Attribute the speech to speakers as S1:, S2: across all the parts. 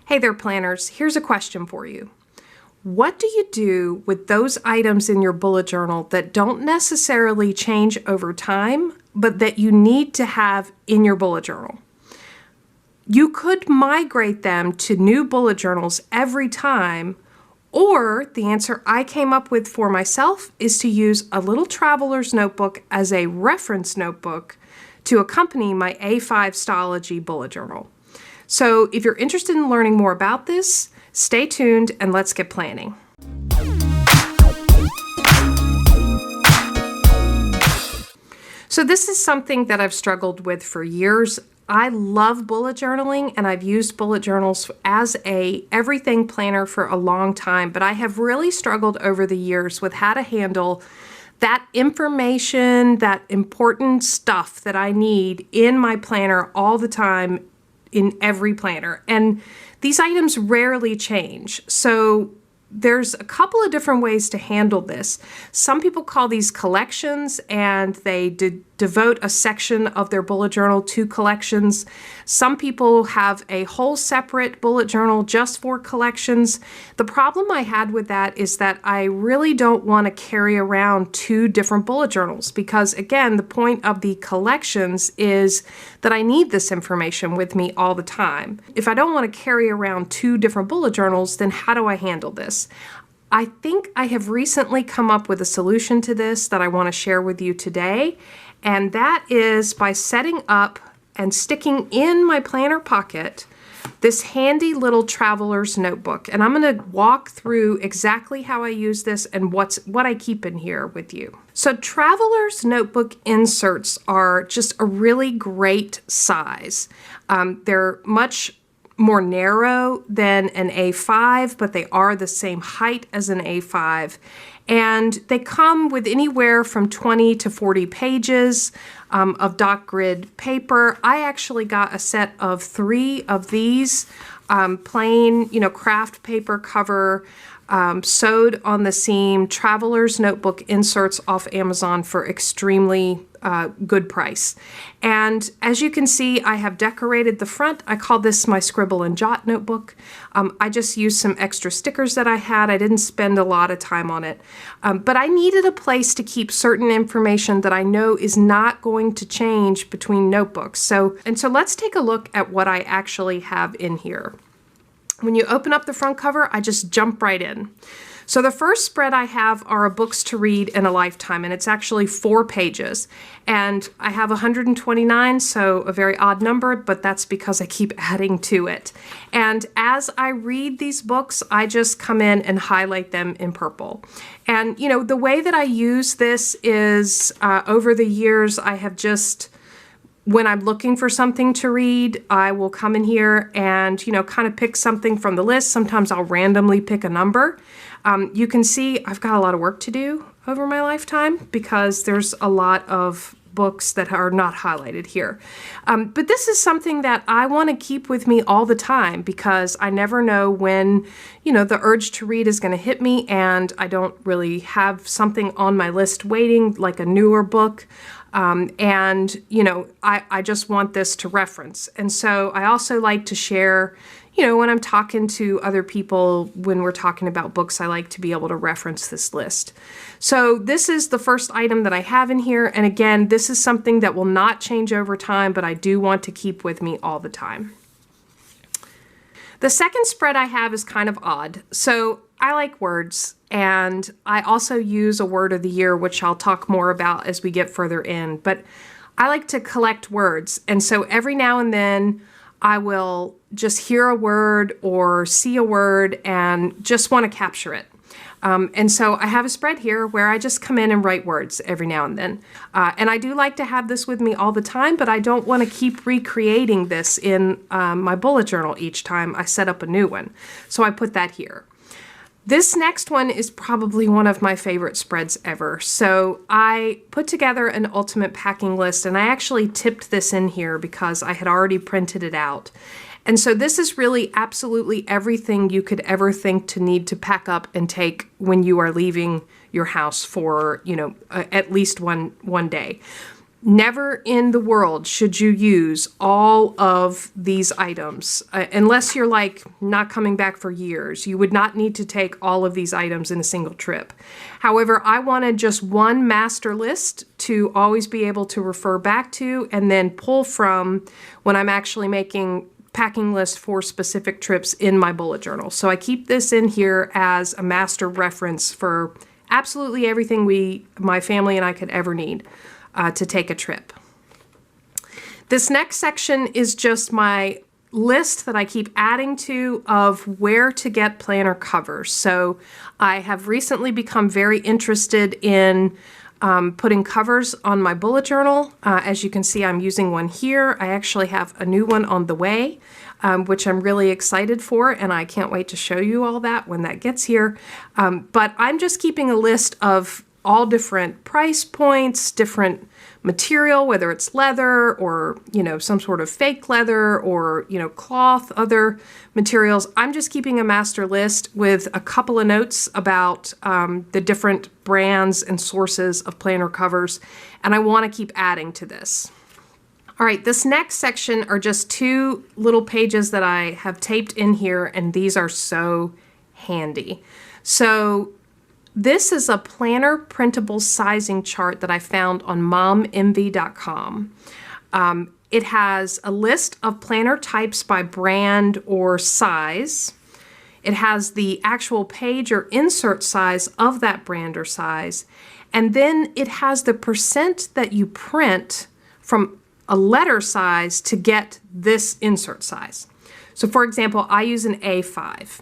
S1: Hey there, planners. Here's a question for you. What do you do with those items in your bullet journal that don't necessarily change over time, but that you need to have in your bullet journal? You could migrate them to new bullet journals every time, or the answer I came up with for myself is to use a little traveler's notebook as a reference notebook to accompany my A5 Stalogy Bullet Journal. So if you're interested in learning more about this, stay tuned and let's get planning. So this is something that I've struggled with for years. I love bullet journaling and I've used bullet journals as a everything planner for a long time, but I have really struggled over the years with how to handle that information, that important stuff that I need in my planner all the time in every planner. And these items rarely change. So there's a couple of different ways to handle this. Some people call these collections and they devote a section of their bullet journal to collections. Some people have a whole separate bullet journal just for collections. The problem I had with that is that I really don't want to carry around two different bullet journals because, again, the point of the collections is that I need this information with me all the time. If I don't want to carry around two different bullet journals, then how do I handle this? I think I have recently come up with a solution to this that I want to share with you today, and that is by setting up and sticking in my planner pocket this handy little traveler's notebook. And I'm going to walk through exactly how I use this and what I keep in here with you. So traveler's notebook inserts are just a really great size. They're much more narrow than an A5, but they are the same height as an A5. And they come with anywhere from 20 to 40 pages of dot grid paper. I actually got a set of 3 of these plain, craft paper cover, sewed on the seam traveler's notebook inserts off Amazon for extremely good price. And as you can see, I have decorated the front. I call this my scribble and jot notebook. I just used some extra stickers that I had. I didn't spend a lot of time on it. But I needed a place to keep certain information that I know is not going to change between notebooks. So let's take a look at what I actually have in here. When you open up the front cover, I just jump right in. So the first spread I have are books to read in a lifetime, and it's actually 4 pages. And I have 129, so a very odd number, but that's because I keep adding to it. And as I read these books, I just come in and highlight them in purple. And, the way that I use this is over the years, I have just, when I'm looking for something to read, I will come in here and, kind of pick something from the list. Sometimes I'll randomly pick a number. You can see I've got a lot of work to do over my lifetime because there's a lot of books that are not highlighted here. But this is something that I want to keep with me all the time because I never know when, the urge to read is going to hit me and I don't really have something on my list waiting, like a newer book. I just want this to reference. And so I also like to share, when I'm talking to other people, when we're talking about books, I like to be able to reference this list. So this is the first item that I have in here. And again, this is something that will not change over time, but I do want to keep with me all the time. The second spread I have is kind of odd. So I like words, and I also use a word of the year, which I'll talk more about as we get further in, but I like to collect words. And so every now and then I will just hear a word or see a word and just want to capture it. And so I have a spread here where I just come in and write words every now and then. And I do like to have this with me all the time, but I don't want to keep recreating this in my bullet journal each time I set up a new one. So I put that here. This next one is probably one of my favorite spreads ever. So I put together an ultimate packing list, and I actually tipped this in here because I had already printed it out. And so this is really absolutely everything you could ever think to need to pack up and take when you are leaving your house for, at least one day. Never in the world should you use all of these items unless you're like not coming back for years. You would not need to take all of these items in a single trip. However, I wanted just one master list to always be able to refer back to and then pull from when I'm actually making packing lists for specific trips in my bullet journal. So I keep this in here as a master reference for absolutely everything my family and I could ever need to take a trip. This next section is just my list that I keep adding to of where to get planner covers. So I have recently become very interested in putting covers on my bullet journal. As you can see, I'm using one here. I actually have a new one on the way, which I'm really excited for, and I can't wait to show you all that when that gets here. But I'm just keeping a list of all different price points, different material, whether it's leather or, some sort of fake leather or, cloth, other materials. I'm just keeping a master list with a couple of notes about the different brands and sources of planner covers, and I want to keep adding to this. All right, this next section are just 2 little pages that I have taped in here, and these are so handy. So this is a planner printable sizing chart that I found on momenvy.com. It has a list of planner types by brand or size. It has the actual page or insert size of that brand or size. And then it has the percent that you print from a letter size to get this insert size. So for example, I use an A5.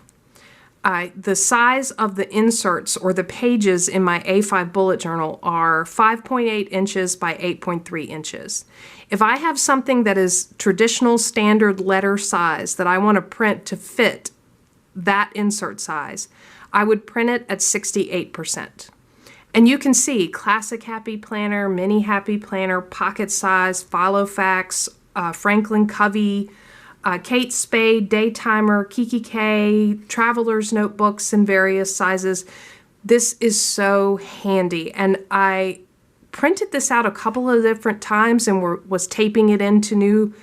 S1: The size of the inserts or the pages in my A5 bullet journal are 5.8 inches by 8.3 inches. If I have something that is traditional standard letter size that I want to print to fit that insert size, I would print it at 68%. And you can see Classic Happy Planner, Mini Happy Planner, Pocket Size, Follow Facts, Franklin Covey, Kate Spade, Daytimer, Kiki K, Traveler's Notebooks in various sizes. This is so handy. And I printed this out a couple of different times and was taping it into new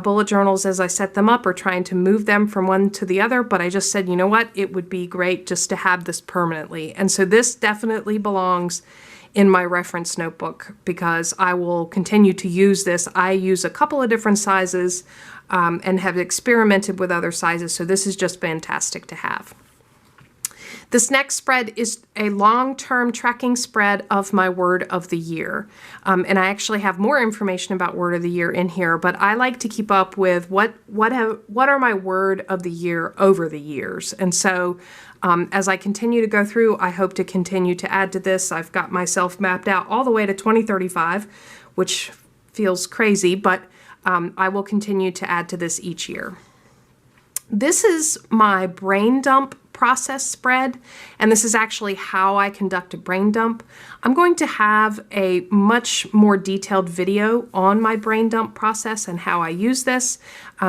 S1: bullet journals as I set them up or trying to move them from one to the other. But I just said, you know what? It would be great just to have this permanently. And so this definitely belongs in my reference notebook because I will continue to use this. I use a couple of different sizes and have experimented with other sizes, so this is just fantastic to have. This next spread is a long-term tracking spread of my word of the year. And I actually have more information about word of the year in here, but I like to keep up with what are my word of the year over the years. And so as I continue to go through, I hope to continue to add to this. I've got myself mapped out all the way to 2035, which feels crazy, but I will continue to add to this each year. This is my brain dump process spread, and this is actually how I conduct a brain dump. I'm going to have a much more detailed video on my brain dump process and how I use this.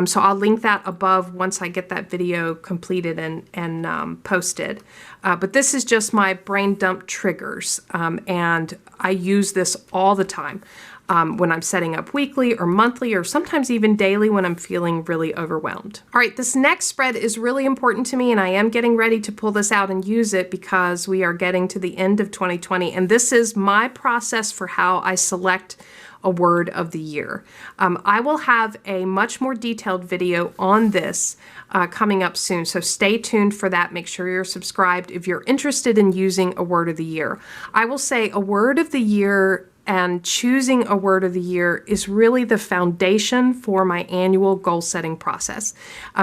S1: So I'll link that above once I get that video completed and posted. But this is just my brain dump triggers, and I use this all the time. When I'm setting up weekly or monthly or sometimes even daily when I'm feeling really overwhelmed. All right, this next spread is really important to me and I am getting ready to pull this out and use it because we are getting to the end of 2020 and this is my process for how I select a word of the year. I will have a much more detailed video on this coming up soon, so stay tuned for that. Make sure you're subscribed if you're interested in using a word of the year. I will say a word of the year and choosing a word of the year is really the foundation for my annual goal setting process.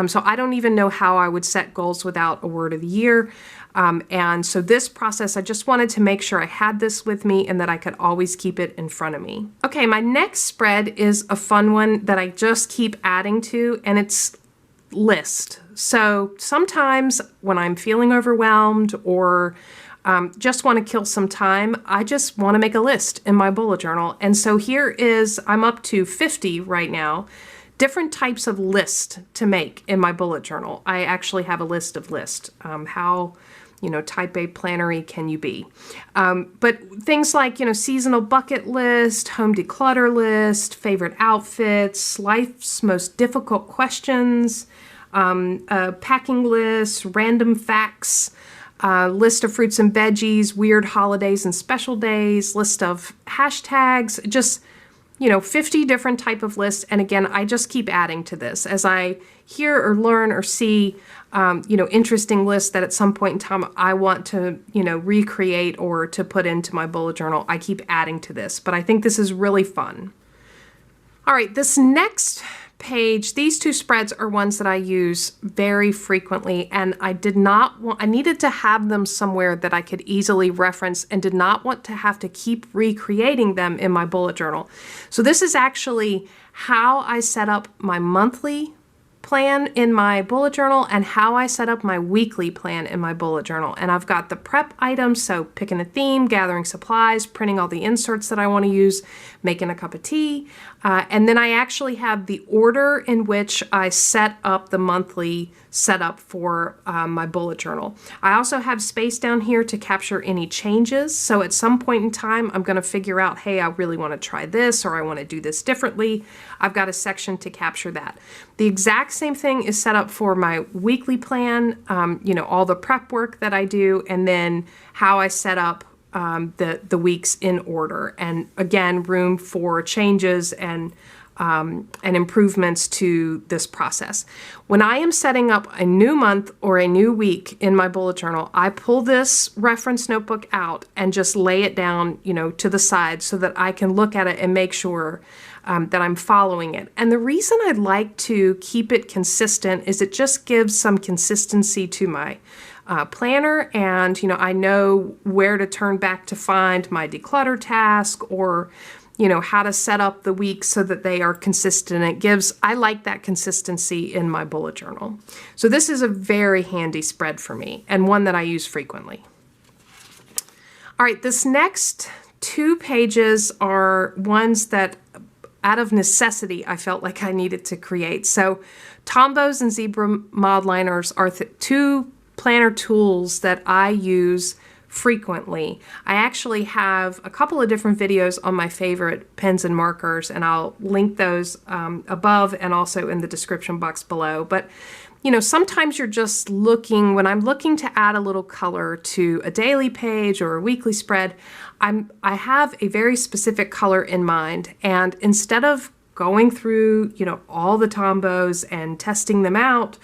S1: So I don't even know how I would set goals without a word of the year. And so this process, I just wanted to make sure I had this with me and that I could always keep it in front of me. Okay, my next spread is a fun one that I just keep adding to, and it's list. So sometimes when I'm feeling overwhelmed or just want to kill some time, I just want to make a list in my bullet journal. And so here is, I'm up to 50 right now, different types of list to make in my bullet journal. I actually have a list of lists. How type A plannery can you be? But things like, seasonal bucket list, home declutter list, favorite outfits, life's most difficult questions, packing lists, random facts, list of fruits and veggies, weird holidays and special days, list of hashtags, just 50 different type of lists. And again, I just keep adding to this as I hear or learn or see, interesting lists that at some point in time I want to, recreate or to put into my bullet journal. I keep adding to this, but I think this is really fun. All right, this next page, these two spreads are ones that I use very frequently, and I needed to have them somewhere that I could easily reference and did not want to have to keep recreating them in my bullet journal. So this is actually how I set up my monthly plan in my bullet journal and how I set up my weekly plan in my bullet journal. And I've got the prep items, so picking a theme, gathering supplies, printing all the inserts that I want to use, making a cup of tea. And then I actually have the order in which I set up the monthly setup for my bullet journal. I also have space down here to capture any changes. So at some point in time, I'm going to figure out, hey, I really want to try this, or I want to do this differently. I've got a section to capture that. The exact same thing is set up for my weekly plan, all the prep work that I do, and then how I set up the weeks in order. And again, room for changes and improvements to this process. When I am setting up a new month or a new week in my bullet journal, I pull this reference notebook out and just lay it down, to the side so that I can look at it and make sure that I'm following it. And the reason I like to keep it consistent is it just gives some consistency to my planner, and I know where to turn back to find my declutter task, or how to set up the week so that they are consistent. I like that consistency in my bullet journal. So this is a very handy spread for me and one that I use frequently. All right, this next 2 pages are ones that out of necessity I felt like I needed to create. So Tombows and Zebra Mod Liners are 2 planner tools that I use frequently. I actually have a couple of different videos on my favorite pens and markers, and I'll link those above and also in the description box below. But sometimes you're just looking, when I'm looking to add a little color to a daily page or a weekly spread, I have a very specific color in mind, and instead of going through all the Tombows and testing them out,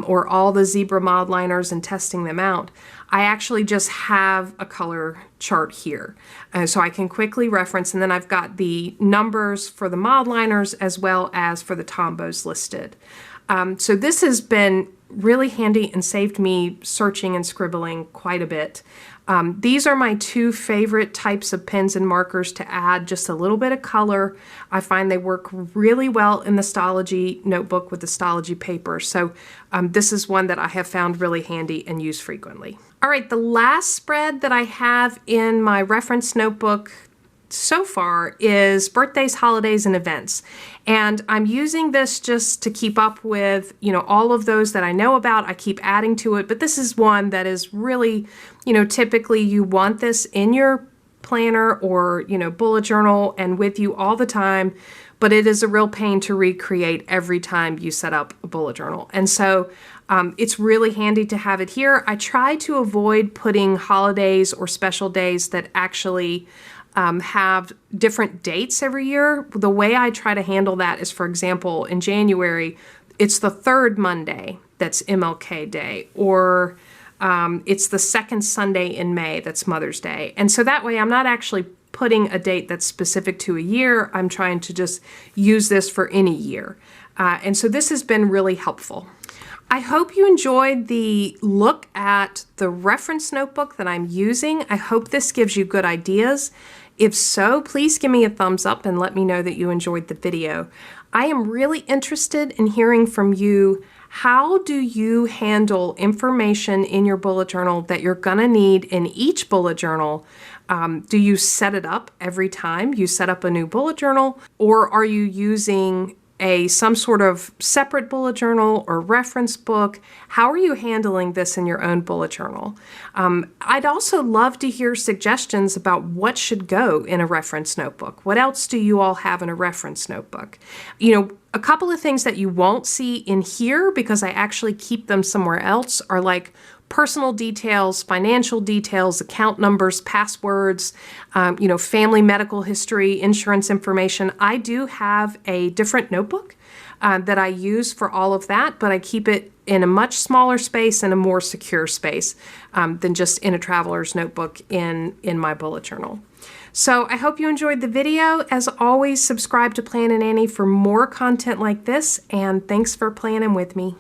S1: or all the Zebra Mod Liners and testing them out, I actually just have a color chart here. So I can quickly reference, and then I've got the numbers for the Mod Liners as well as for the Tombows listed. So this has been really handy and saved me searching and scribbling quite a bit. These are my 2 favorite types of pens and markers to add just a little bit of color. I find they work really well in the Stalogy notebook with the Stalogy paper. So this is one that I have found really handy and use frequently. All right, the last spread that I have in my reference notebook so far is birthdays, holidays, and events. And I'm using this just to keep up with, all of those that I know about. I keep adding to it, but this is one that is really, typically you want this in your planner or, bullet journal and with you all the time, but it is a real pain to recreate every time you set up a bullet journal. And so it's really handy to have it here. I try to avoid putting holidays or special days that actually have different dates every year. The way I try to handle that is, for example, in January, it's the 3rd Monday that's MLK Day, or it's the 2nd Sunday in May that's Mother's Day. And so that way I'm not actually putting a date that's specific to a year. I'm trying to just use this for any year. And so this has been really helpful. I hope you enjoyed the look at the reference notebook that I'm using. I hope this gives you good ideas. If so, please give me a thumbs up and let me know that you enjoyed the video. I am really interested in hearing from you. How do you handle information in your bullet journal that you're gonna need in each bullet journal? Do you set it up every time you set up a new bullet journal, or are you using some sort of separate bullet journal or reference book? How are you handling this in your own bullet journal? I'd also love to hear suggestions about what should go in a reference notebook. What else do you all have in a reference notebook? A couple of things that you won't see in here, because I actually keep them somewhere else, are like personal details, financial details, account numbers, passwords, family medical history, insurance information. I do have a different notebook that I use for all of that, but I keep it in a much smaller space and a more secure space than just in a traveler's notebook in my bullet journal. So I hope you enjoyed the video. As always, subscribe to Plannin' Annie for more content like this, and thanks for planning with me.